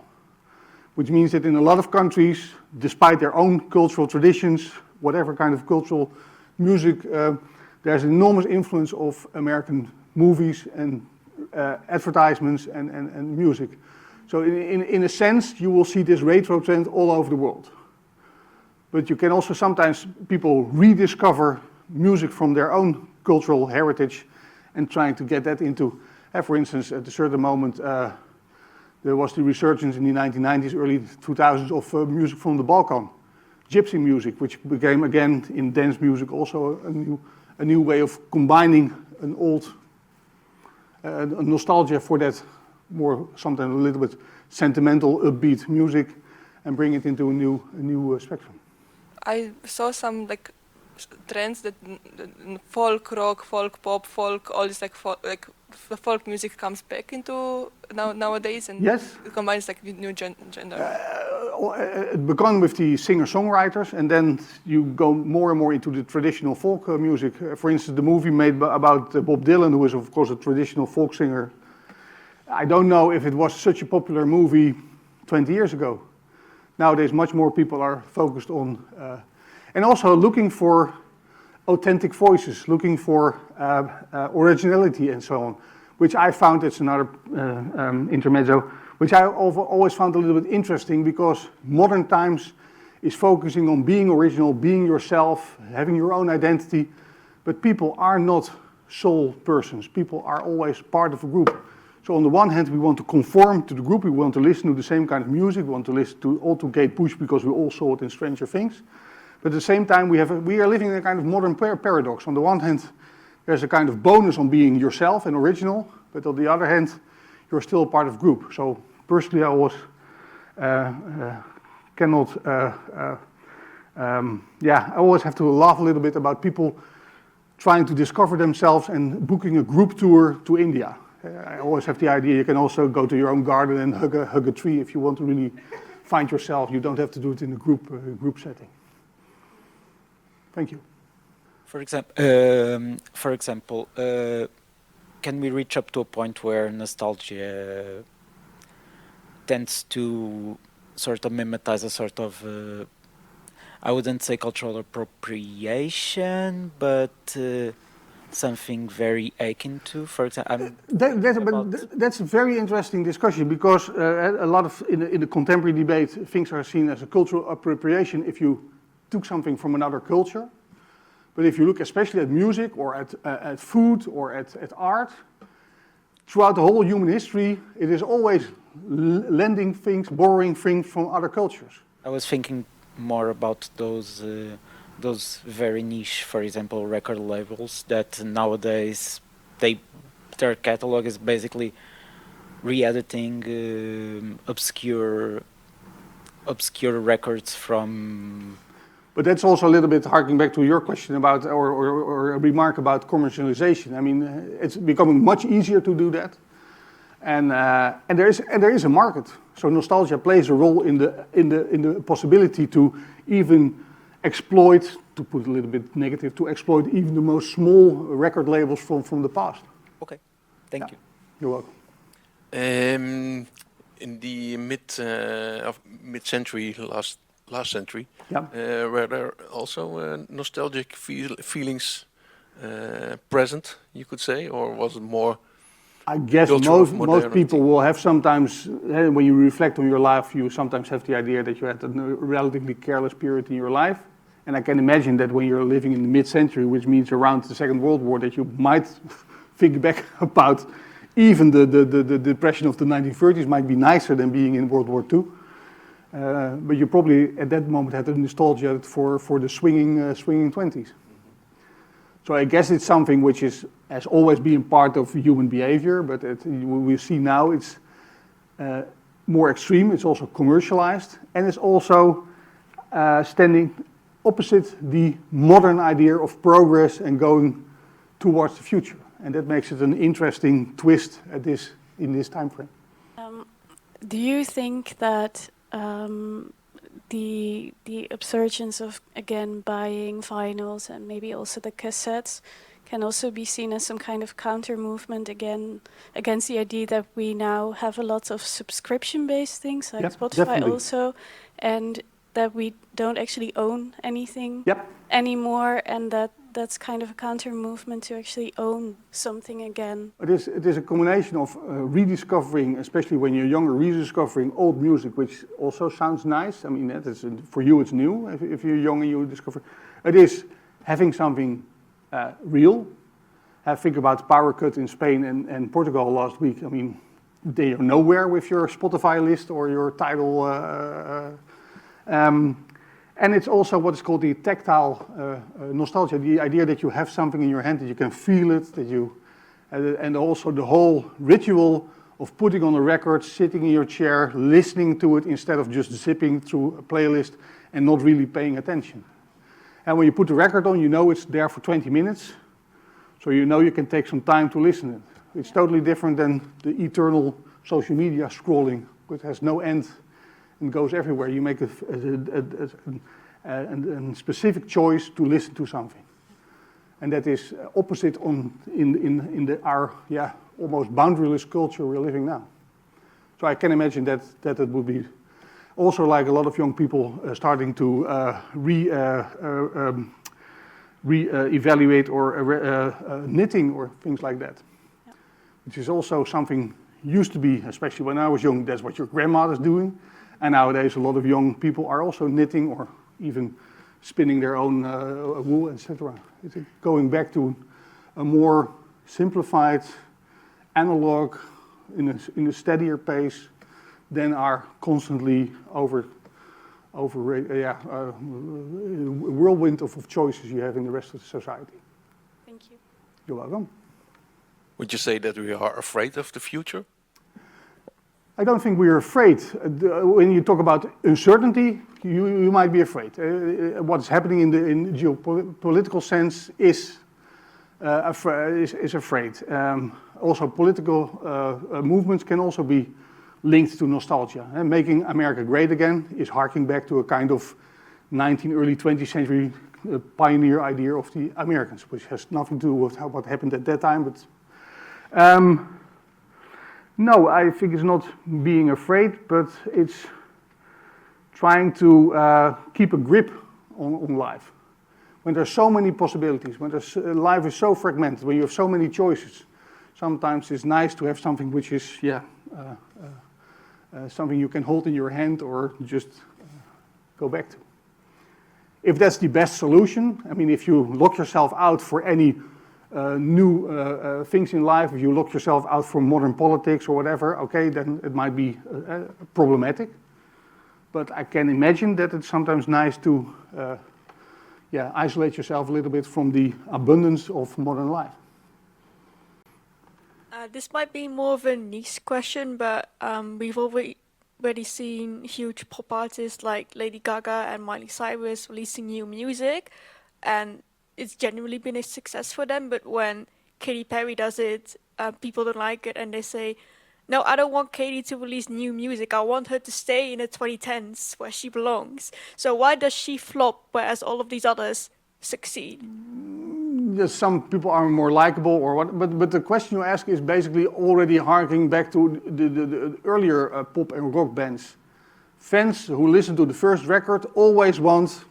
[SPEAKER 2] Which means that in a lot of countries, despite their own cultural traditions, whatever kind of cultural music, there's an enormous influence of American movies and advertisements and music. So in a sense, you will see this retro trend all over the world. But you can also sometimes people rediscover music from their own cultural heritage and trying to get that into, for instance, at a certain moment, there was the resurgence in the 1990s, early 2000s of music from the Balkan. Gypsy music, which became again in dance music also a new way of combining an old a nostalgia for that more sometimes a little bit sentimental, upbeat music, and bring it into a new spectrum.
[SPEAKER 5] I saw some like trends that folk rock, folk pop, folk all this like the folk music comes back into nowadays and
[SPEAKER 2] yes.
[SPEAKER 5] It combines like new gender.
[SPEAKER 2] It began with the singer-songwriters, and then you go more and more into the traditional folk music. For instance, the movie made about Bob Dylan, who is of course a traditional folk singer. I don't know if it was such a popular movie 20 years ago. Nowadays, much more people are focused on, and also looking for authentic voices, looking for originality and so on. which I found, it's another intermezzo, which I always found a little bit interesting, because modern times is focusing on being original, being yourself, having your own identity, but people are not sole persons. People are always part of a group. So on the one hand, we want to conform to the group, we want to listen to the same kind of music, we want to listen to all to Kate Bush because we all saw it in Stranger Things. But at the same time, we are living in a kind of modern paradox. On the one hand, there's a kind of bonus on being yourself and original, but on the other hand, you're still part of group. So personally, I always I always have to laugh a little bit about people trying to discover themselves and booking a group tour to India. I always have the idea you can also go to your own garden and hug a tree if you want to really find yourself. You don't have to do it in a group setting. Thank you.
[SPEAKER 6] For example, can we reach up to a point where nostalgia tends to sort of mimetize a sort of, I wouldn't say cultural appropriation, but something very akin to, for example.
[SPEAKER 2] That's a very interesting discussion, because a lot of in the contemporary debate, things are seen as a cultural appropriation if you took something from another culture. But if you look especially at music or at food or at art, throughout the whole human history, it is always lending things, borrowing things from other cultures.
[SPEAKER 6] I was thinking more about those very niche, for example, record labels that nowadays their catalog is basically re-editing obscure records from.
[SPEAKER 2] But that's also a little bit harking back to your question about, or a remark about commercialization. I mean, it's becoming much easier to do that, and there is a market. So nostalgia plays a role in the possibility to even exploit, to put it a little bit negative, to exploit even the most small record labels from the past.
[SPEAKER 6] Okay, thank you.
[SPEAKER 2] You're welcome.
[SPEAKER 1] In the mid-century, last century,
[SPEAKER 2] Yeah.
[SPEAKER 1] were there also nostalgic feelings present, you could say, or was it more?
[SPEAKER 2] I guess most people will have sometimes, when you reflect on your life, you sometimes have the idea that you had a relatively careless period in your life. And I can imagine that when you're living in the mid-century, which means around the Second World War, that you might think back about even the depression of the 1930s might be nicer than being in World War II. But you probably at that moment had a nostalgia for the swinging 20s. So I guess it's something which has always been part of human behavior, but we see now it's more extreme. It's also commercialized, and it's also standing opposite the modern idea of progress and going towards the future. And that makes it an interesting twist in this time frame.
[SPEAKER 7] Do you think that the upsurgence of, again, buying vinyls and maybe also the cassettes can also be seen as some kind of counter movement against the idea that we now have a lot of subscription-based things like Spotify
[SPEAKER 2] definitely.
[SPEAKER 7] also, and that we don't actually own anything anymore, and that's kind of a counter movement to actually own something again.
[SPEAKER 2] It is a combination of rediscovering, especially when you're younger, rediscovering old music, which also sounds nice. I mean, that is, for you it's new. If you're younger, you discover. It is having something real. Think about power cut in Spain and Portugal last week. I mean, they are nowhere with your Spotify list or your Tidal. And it's also what is called the tactile nostalgia, the idea that you have something in your hand, that you can feel it, and also the whole ritual of putting on a record, sitting in your chair, listening to it instead of just zipping through a playlist and not really paying attention. And when you put the record on, you know it's there for 20 minutes, so you know you can take some time to listen to it. It's totally different than the eternal social media scrolling, which has no end and goes everywhere. You make a specific choice to listen to something, and that is opposite in our almost boundaryless culture we're living now. So I can imagine that it would be also like a lot of young people starting to re-evaluate or knitting or things like that. which is also something used to be, especially when I was young, that's what your grandmother's doing. And nowadays a lot of young people are also knitting or even spinning their own wool, etc. It's going back to a more simplified, analog, in a steadier pace than our constantly whirlwind of choices you have in the rest of the society.
[SPEAKER 7] Thank you.
[SPEAKER 2] You're welcome.
[SPEAKER 1] Would you say that we are afraid of the future?
[SPEAKER 2] I don't think we're afraid. When you talk about uncertainty, you might be afraid. What's happening in geopolitical sense is afraid. Also, political movements can also be linked to nostalgia. Making America great again is harking back to a kind of early 20th century pioneer idea of the Americans, which has nothing to do with what happened at that time. But no, I think it's not being afraid, but it's trying to keep a grip on life. When there's so many possibilities, when life is so fragmented, when you have so many choices, sometimes it's nice to have something which is, something you can hold in your hand or just go back to. If that's the best solution, I mean, if you lock yourself out for any new things in life, if you lock yourself out from modern politics or whatever, okay, then it might be problematic. But I can imagine that it's sometimes nice to isolate yourself a little bit from the abundance of modern life.
[SPEAKER 3] This might be more of a niche question, but we've already seen huge pop artists like Lady Gaga and Miley Cyrus releasing new music, and it's generally been a success for them. But when Katy Perry does it, people don't like it, and they say, no, I don't want Katy to release new music. I want her to stay in the 2010s where she belongs. So why does she flop, whereas all of these others succeed?
[SPEAKER 2] Some people are more likable or what, but the question you ask is basically already harking back to the earlier pop and rock bands. Fans who listen to the first record always want,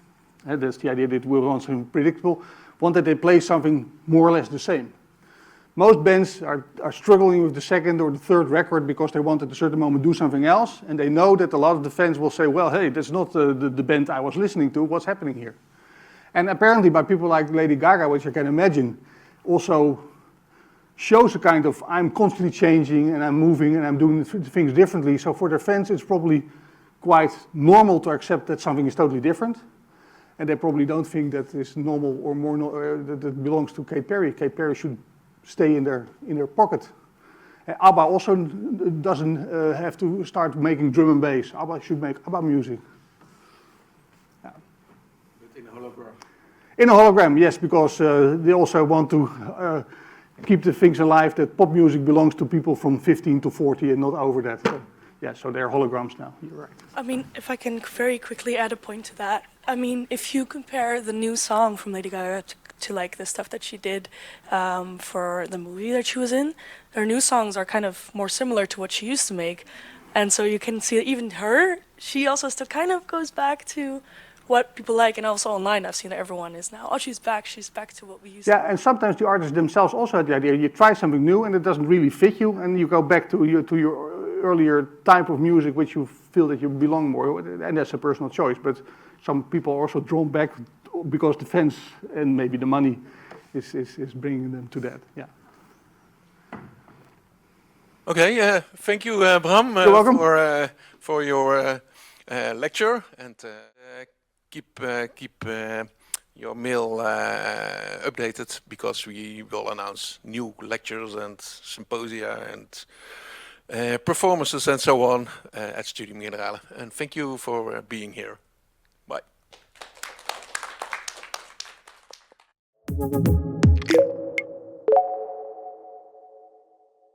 [SPEAKER 2] that's the idea that we want something predictable, want that they play something more or less the same. Most bands are struggling with the second or the third record because they want at a certain moment to do something else, and they know that a lot of the fans will say, well, hey, that's not the band I was listening to, what's happening here? And apparently by people like Lady Gaga, which I can imagine, also shows a kind of, I'm constantly changing and I'm moving and I'm doing things differently. So for their fans, it's probably quite normal to accept that something is totally different. And they probably don't think that is normal or more that belongs to Katy Perry. Katy Perry should stay in their pocket. ABBA also doesn't have to start making drum and bass. ABBA should make ABBA music.
[SPEAKER 1] In a hologram.
[SPEAKER 2] In a hologram, yes, because they also want to keep the things alive that pop music belongs to people from 15 to 40 and not over that. So they're holograms now, you're right.
[SPEAKER 8] I mean, if I can very quickly add a point to that. I mean, if you compare the new song from Lady Gaga to like the stuff that she did for the movie that she was in, her new songs are kind of more similar to what she used to make. And so you can see that even her, she also still kind of goes back to what people like, and also online I've seen that everyone is now, oh, she's back to what we used to.
[SPEAKER 2] Yeah, and sometimes the artists themselves also had the idea, you try something new and it doesn't really fit you, and you go back to your earlier type of music which you feel that you belong more, and that's a personal choice, but some people are also drawn back because the fans and maybe the money is bringing them to that, yeah.
[SPEAKER 1] Okay, thank you, Bram,
[SPEAKER 2] You're welcome.
[SPEAKER 1] For your lecture, and keep your mail updated, because we will announce new lectures and symposia and performances and so on at Studium Generale. And thank you for being here. Bye.